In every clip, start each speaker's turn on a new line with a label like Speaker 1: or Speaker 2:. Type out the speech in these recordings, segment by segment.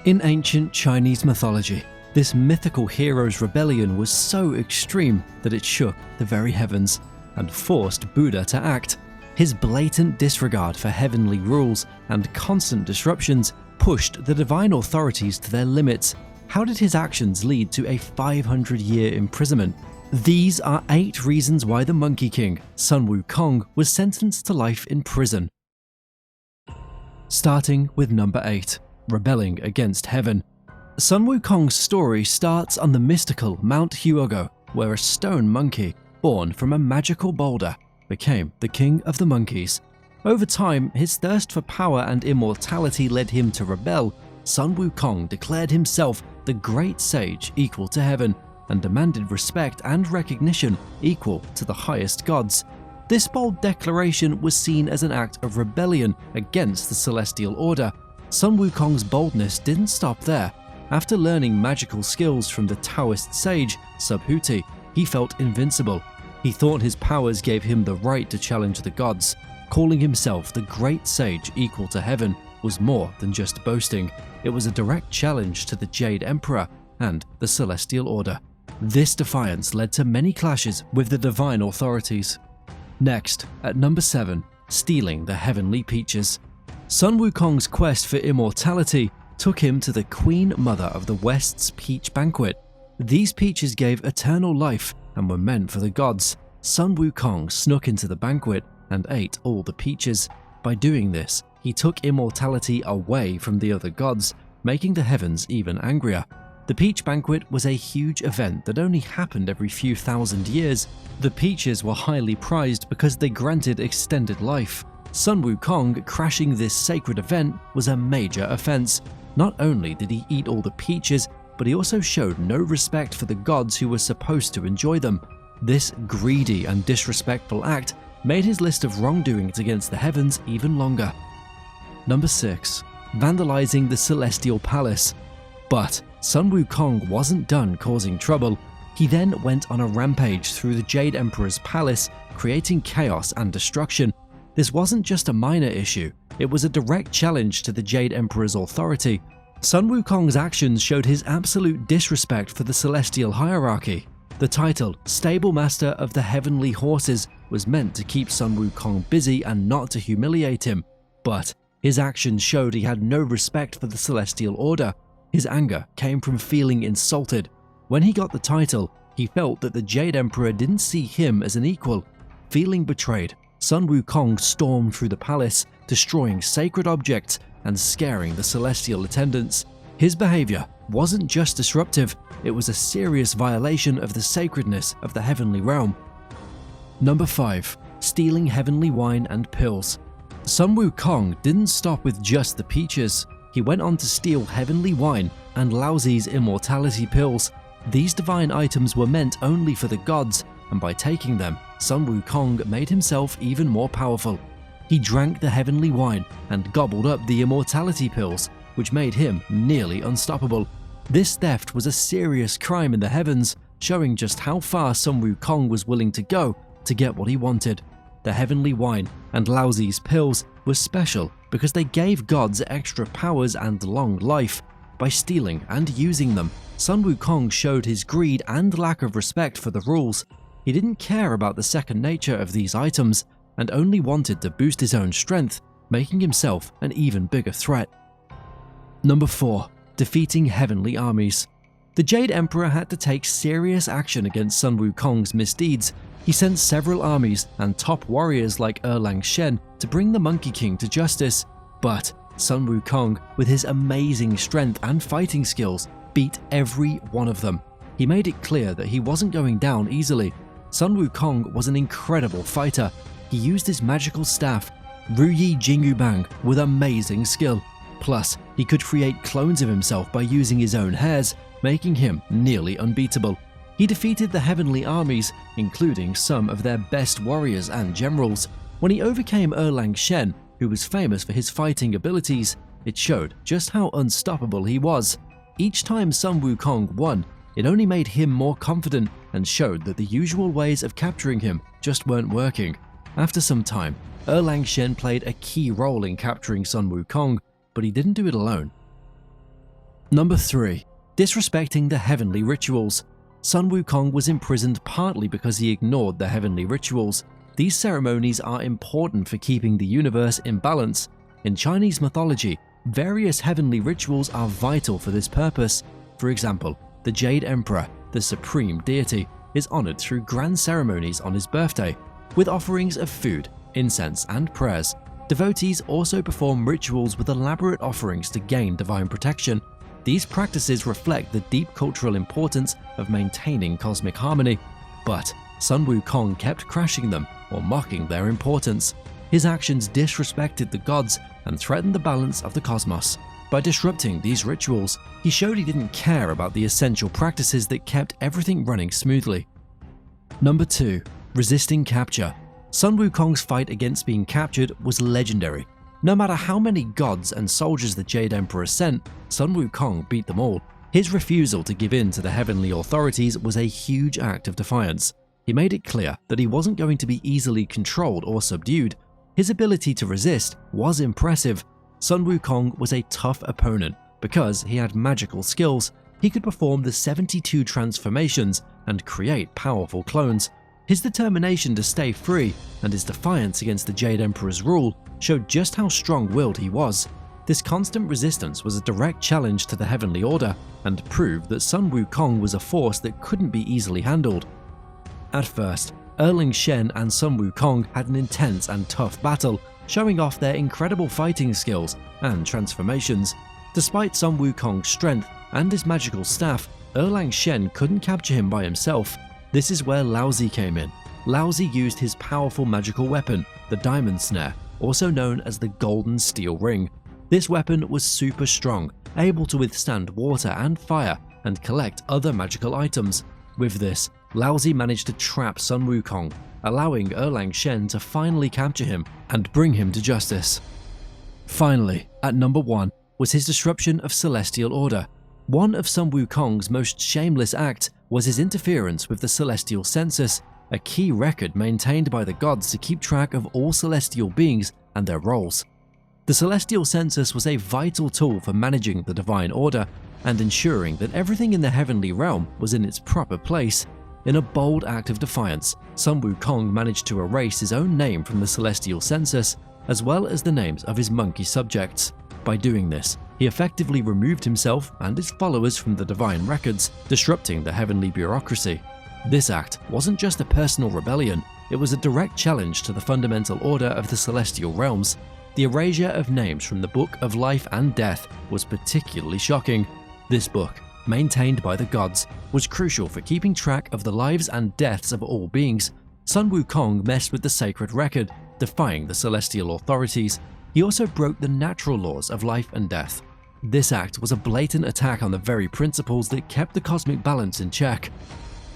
Speaker 1: In ancient Chinese mythology, this mythical hero's rebellion was so extreme that it shook the very heavens and forced Buddha to act. His blatant disregard for heavenly rules and constant disruptions pushed the divine authorities to their limits. How did his actions lead to a 500-year imprisonment? These are 8 reasons why the Monkey King, Sun Wukong, was sentenced to life in prison. Starting with number 8. Rebelling against heaven. Sun Wukong's story starts on the mystical Mount Huogo, where a stone monkey, born from a magical boulder, became the king of the monkeys. Over time, his thirst for power and immortality led him to rebel. Sun Wukong declared himself the great sage equal to heaven and demanded respect and recognition equal to the highest gods. This bold declaration was seen as an act of rebellion against the celestial order. Sun Wukong's boldness didn't stop there. After learning magical skills from the Taoist sage Subhuti, he felt invincible. He thought his powers gave him the right to challenge the gods. Calling himself the great sage equal to heaven was more than just boasting. It was a direct challenge to the Jade Emperor and the celestial order. This defiance led to many clashes with the divine authorities. Next, at number 7, stealing the heavenly peaches. Sun Wukong's quest for immortality took him to the Queen Mother of the West's peach banquet. These peaches gave eternal life and were meant for the gods. Sun Wukong snuck into the banquet and ate all the peaches. By doing this, he took immortality away from the other gods, making the heavens even angrier. The peach banquet was a huge event that only happened every few thousand years. The peaches were highly prized because they granted extended life. Sun Wukong crashing this sacred event was a major offense. Not only did he eat all the peaches, but he also showed no respect for the gods who were supposed to enjoy them. This greedy and disrespectful act made his list of wrongdoings against the heavens even longer. Number 6. Vandalizing the Celestial Palace. But Sun Wukong wasn't done causing trouble. He then went on a rampage through the Jade Emperor's palace, creating chaos and destruction. This wasn't just a minor issue, it was a direct challenge to the Jade Emperor's authority. Sun Wukong's actions showed his absolute disrespect for the celestial hierarchy. The title, Stable Master of the Heavenly Horses, was meant to keep Sun Wukong busy and not to humiliate him, but his actions showed he had no respect for the celestial order. His anger came from feeling insulted. When he got the title, he felt that the Jade Emperor didn't see him as an equal. Feeling betrayed, Sun Wukong stormed through the palace, destroying sacred objects and scaring the celestial attendants. His behavior wasn't just disruptive, it was a serious violation of the sacredness of the heavenly realm. Number 5. Stealing heavenly wine and pills. Sun Wukong didn't stop with just the peaches. He went on to steal heavenly wine and Laozi's immortality pills. These divine items were meant only for the gods, and by taking them, Sun Wukong made himself even more powerful. He drank the heavenly wine and gobbled up the immortality pills, which made him nearly unstoppable. This theft was a serious crime in the heavens, showing just how far Sun Wukong was willing to go to get what he wanted. The heavenly wine and Laozi's pills were special because they gave gods extra powers and long life. By stealing and using them, Sun Wukong showed his greed and lack of respect for the rules. He didn't care about the second nature of these items and only wanted to boost his own strength, making himself an even bigger threat. Number 4. Defeating heavenly armies. The Jade Emperor had to take serious action against Sun Wukong's misdeeds. He sent several armies and top warriors like Erlang Shen to bring the Monkey King to justice, but Sun Wukong, with his amazing strength and fighting skills, beat every one of them. He made it clear that he wasn't going down easily. Sun Wukong was an incredible fighter. He used his magical staff, Ruyi Jingyubang, with amazing skill. Plus, he could create clones of himself by using his own hairs, making him nearly unbeatable. He defeated the heavenly armies, including some of their best warriors and generals. When he overcame Erlang Shen, who was famous for his fighting abilities, it showed just how unstoppable he was. Each time Sun Wukong won, it only made him more confident and showed that the usual ways of capturing him just weren't working. After some time, Erlang Shen played a key role in capturing Sun Wukong, but he didn't do it alone. Number 3. Disrespecting the heavenly rituals. Sun Wukong was imprisoned partly because he ignored the heavenly rituals. These ceremonies are important for keeping the universe in balance. In Chinese mythology, various heavenly rituals are vital for this purpose. For example, the Jade Emperor, the supreme deity, is honored through grand ceremonies on his birthday, with offerings of food, incense, and prayers. Devotees also perform rituals with elaborate offerings to gain divine protection. These practices reflect the deep cultural importance of maintaining cosmic harmony. But Sun Wukong kept crashing them or mocking their importance. His actions disrespected the gods and threatened the balance of the cosmos. By disrupting these rituals, he showed he didn't care about the essential practices that kept everything running smoothly. Number 2. Resisting capture. Sun Wukong's fight against being captured was legendary. No matter how many gods and soldiers the Jade Emperor sent, Sun Wukong beat them all. His refusal to give in to the heavenly authorities was a huge act of defiance. He made it clear that he wasn't going to be easily controlled or subdued. His ability to resist was impressive. Sun Wukong was a tough opponent because he had magical skills. He could perform the 72 transformations and create powerful clones. His determination to stay free and his defiance against the Jade Emperor's rule showed just how strong-willed he was. This constant resistance was a direct challenge to the Heavenly Order and proved that Sun Wukong was a force that couldn't be easily handled. At first, Erling Shen and Sun Wukong had an intense and tough battle, showing off their incredible fighting skills and transformations. Despite Sun Wukong's strength and his magical staff, Erlang Shen couldn't capture him by himself. This is where Laozi came in. Laozi used his powerful magical weapon, the Diamond Snare, also known as the Golden Steel Ring. This weapon was super strong, able to withstand water and fire and collect other magical items. With this, Laozi managed to trap Sun Wukong, allowing Erlang Shen to finally capture him and bring him to justice. Finally, at number 1 was his disruption of celestial order. One of Sun Wukong's most shameless acts was his interference with the celestial census, a key record maintained by the gods to keep track of all celestial beings and their roles. The celestial census was a vital tool for managing the divine order and ensuring that everything in the heavenly realm was in its proper place. In a bold act of defiance, Sun Wukong managed to erase his own name from the celestial census, as well as the names of his monkey subjects. By doing this, he effectively removed himself and his followers from the divine records, disrupting the heavenly bureaucracy. This act wasn't just a personal rebellion, it was a direct challenge to the fundamental order of the celestial realms. The erasure of names from the Book of Life and Death was particularly shocking. This book, maintained by the gods, was crucial for keeping track of the lives and deaths of all beings. Sun Wukong messed with the sacred record, defying the celestial authorities. He also broke the natural laws of life and death. This act was a blatant attack on the very principles that kept the cosmic balance in check.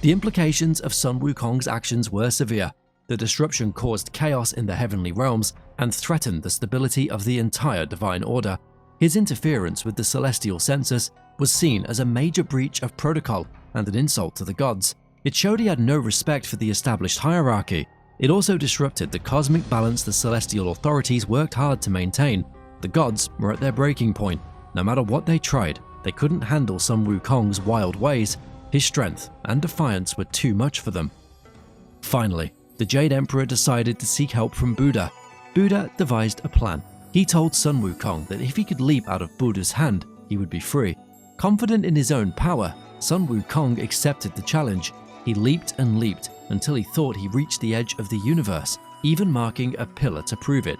Speaker 1: The implications of Sun Wukong's actions were severe. The disruption caused chaos in the heavenly realms and threatened the stability of the entire divine order. His interference with the celestial census was seen as a major breach of protocol and an insult to the gods. It showed he had no respect for the established hierarchy. It also disrupted the cosmic balance the celestial authorities worked hard to maintain. The gods were at their breaking point. No matter what they tried, they couldn't handle Sun Wukong's wild ways. His strength and defiance were too much for them. Finally, the Jade Emperor decided to seek help from Buddha. Buddha devised a plan. He told Sun Wukong that if he could leap out of Buddha's hand, he would be free. Confident in his own power, Sun Wukong accepted the challenge. He leaped and leaped until he thought he reached the edge of the universe, even marking a pillar to prove it.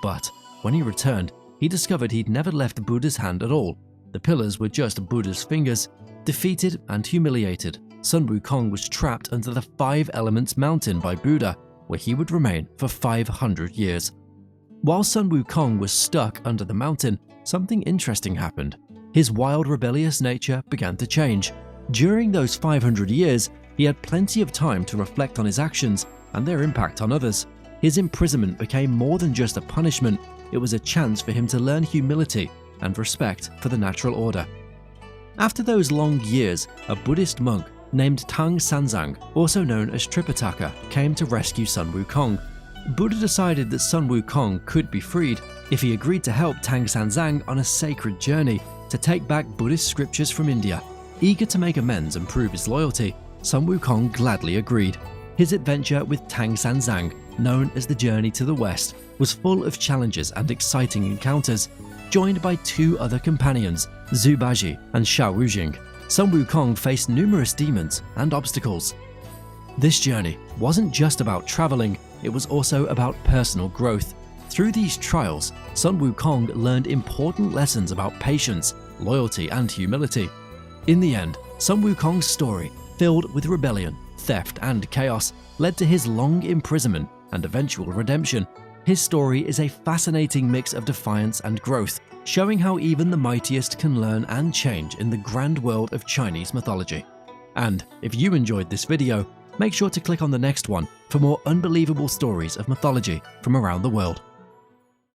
Speaker 1: But when he returned, he discovered he'd never left Buddha's hand at all. The pillars were just Buddha's fingers. Defeated and humiliated, Sun Wukong was trapped under the 5 Elements Mountain by Buddha, where he would remain for 500 years. While Sun Wukong was stuck under the mountain, something interesting happened. His wild, rebellious nature began to change. During those 500 years, he had plenty of time to reflect on his actions and their impact on others. His imprisonment became more than just a punishment, it was a chance for him to learn humility and respect for the natural order. After those long years, a Buddhist monk named Tang Sanzang, also known as Tripitaka, came to rescue Sun Wukong. Buddha decided that Sun Wukong could be freed if he agreed to help Tang Sanzang on a sacred journey to take back Buddhist scriptures from India. Eager to make amends and prove his loyalty, Sun Wukong gladly agreed. His adventure with Tang Sanzang, known as the Journey to the West, was full of challenges and exciting encounters. Joined by 2 other companions, Zhu Baji and Xiao Wujing, Sun Wukong faced numerous demons and obstacles. This journey wasn't just about traveling, it was also about personal growth. Through these trials, Sun Wukong learned important lessons about patience, loyalty, and humility. In the end, Sun Wukong's story, filled with rebellion, theft, and chaos, led to his long imprisonment and eventual redemption. His story is a fascinating mix of defiance and growth, showing how even the mightiest can learn and change in the grand world of Chinese mythology. And if you enjoyed this video, make sure to click on the next one for more unbelievable stories of mythology from around the world.